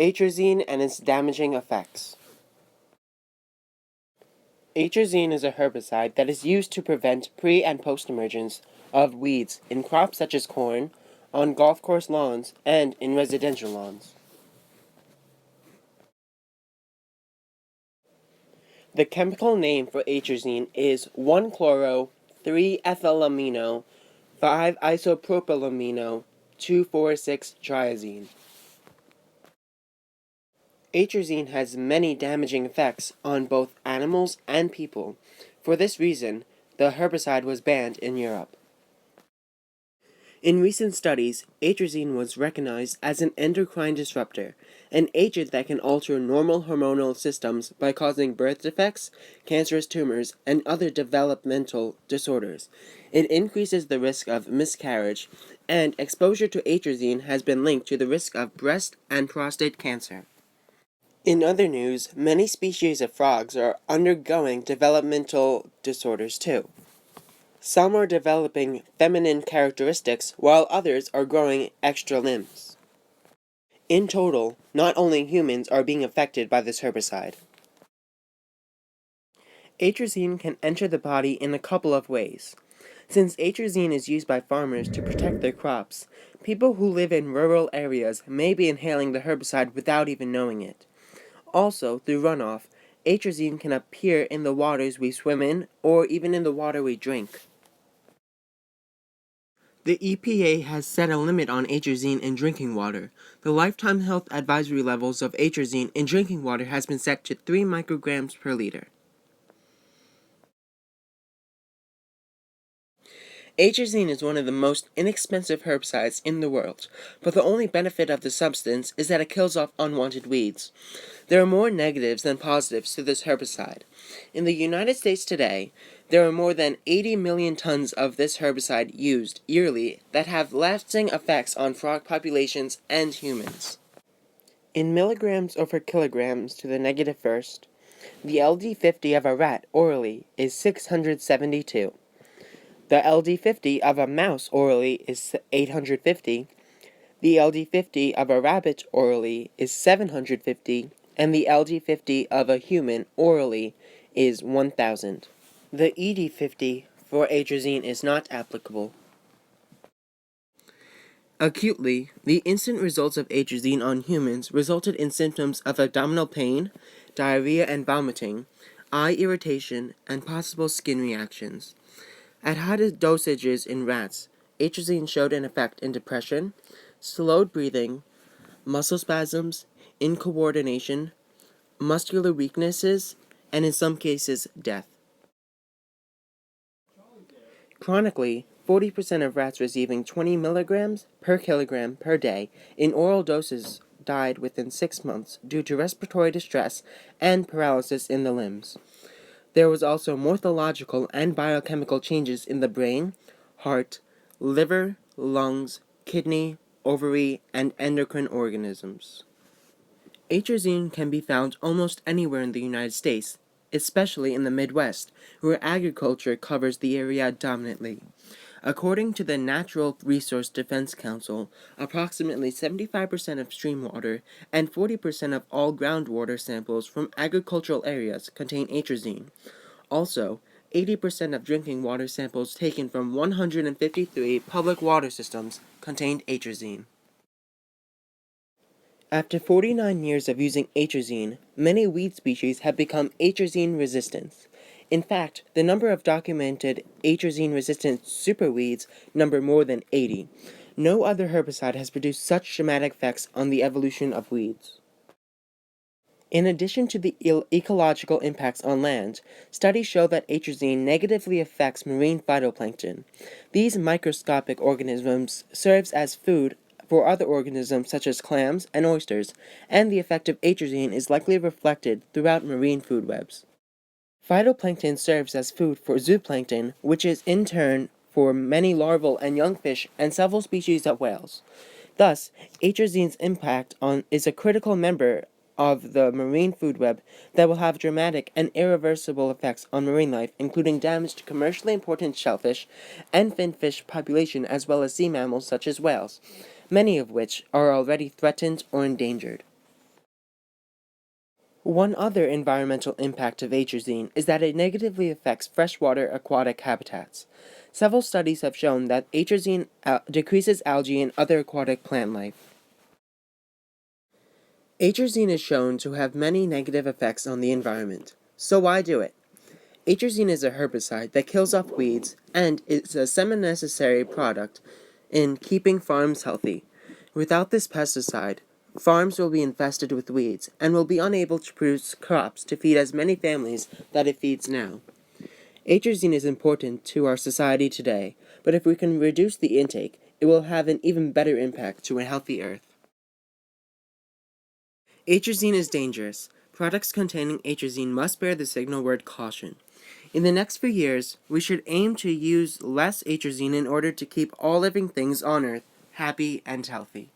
Atrazine and its damaging effects. Atrazine is a herbicide that is used to prevent pre- and post-emergence of weeds in crops such as corn, on golf course lawns, and in residential lawns. The chemical name for atrazine is 1-chloro-3-ethylamino 5-isopropylamino 2,4,6-triazine. Atrazine has many damaging effects on both animals and people. For this reason, the herbicide was banned in Europe. In recent studies, atrazine was recognized as an endocrine disruptor, an agent that can alter normal hormonal systems by causing birth defects, cancerous tumors, and other developmental disorders. It increases the risk of miscarriage, and exposure to atrazine has been linked to the risk of breast and prostate cancer. In other news, many species of frogs are undergoing developmental disorders too. Some are developing feminine characteristics, while others are growing extra limbs. In total, not only humans are being affected by this herbicide. Atrazine can enter the body in a couple of ways. Since atrazine is used by farmers to protect their crops, people who live in rural areas may be inhaling the herbicide without even knowing it. Also, through runoff, atrazine can appear in the waters we swim in or even in the water we drink. The EPA has set a limit on atrazine in drinking water. The lifetime health advisory levels of atrazine in drinking water has been set to 3 micrograms per liter. Atrazine is one of the most inexpensive herbicides in the world, but the only benefit of the substance is that it kills off unwanted weeds. There are more negatives than positives to this herbicide. In the United States today, there are more than 80 million tons of this herbicide used yearly that have lasting effects on frog populations and humans. In milligrams over kilograms to the negative first, the LD50 of a rat orally is 672. The LD50 of a mouse orally is 850, the LD50 of a rabbit orally is 750, and the LD50 of a human orally is 1000. The ED50 for atrazine is not applicable. Acutely, the instant results of atrazine on humans resulted in symptoms of abdominal pain, diarrhea and vomiting, eye irritation, and possible skin reactions. At high dosages in rats, atrazine showed an effect in depression, slowed breathing, muscle spasms, incoordination, muscular weaknesses, and in some cases, death. Chronically, 40% of rats receiving 20 milligrams per kilogram per day in oral doses died within 6 months due to respiratory distress and paralysis in the limbs. There was also morphological and biochemical changes in the brain, heart, liver, lungs, kidney, ovary, and endocrine organisms. Atrazine can be found almost anywhere in the United States, especially in the Midwest, where agriculture covers the area dominantly. According to the Natural Resource Defense Council, approximately 75% of stream water and 40% of all groundwater samples from agricultural areas contain atrazine. Also, 80% of drinking water samples taken from 153 public water systems contained atrazine. After 49 years of using atrazine, many weed species have become atrazine resistant. In fact, the number of documented atrazine-resistant superweeds number more than 80. No other herbicide has produced such dramatic effects on the evolution of weeds. In addition to the ecological impacts on land, studies show that atrazine negatively affects marine phytoplankton. These microscopic organisms serve as food for other organisms such as clams and oysters, and the effect of atrazine is likely reflected throughout marine food webs. Phytoplankton serves as food for zooplankton, which is in turn for many larval and young fish and several species of whales. Thus, atrazine's impact is a critical member of the marine food web that will have dramatic and irreversible effects on marine life, including damage to commercially important shellfish and finfish population as well as sea mammals such as whales, many of which are already threatened or endangered. One other environmental impact of atrazine is that it negatively affects freshwater aquatic habitats. Several studies have shown that atrazine decreases algae and other aquatic plant life. Atrazine is shown to have many negative effects on the environment. So why do it? Atrazine is a herbicide that kills off weeds and is a semi-necessary product in keeping farms healthy. Without this pesticide, farms will be infested with weeds and will be unable to produce crops to feed as many families that it feeds now. Atrazine is important to our society today, but if we can reduce the intake, it will have an even better impact to a healthy earth. Atrazine is dangerous. Products containing atrazine must bear the signal word caution. In the next few years, we should aim to use less atrazine in order to keep all living things on Earth happy and healthy.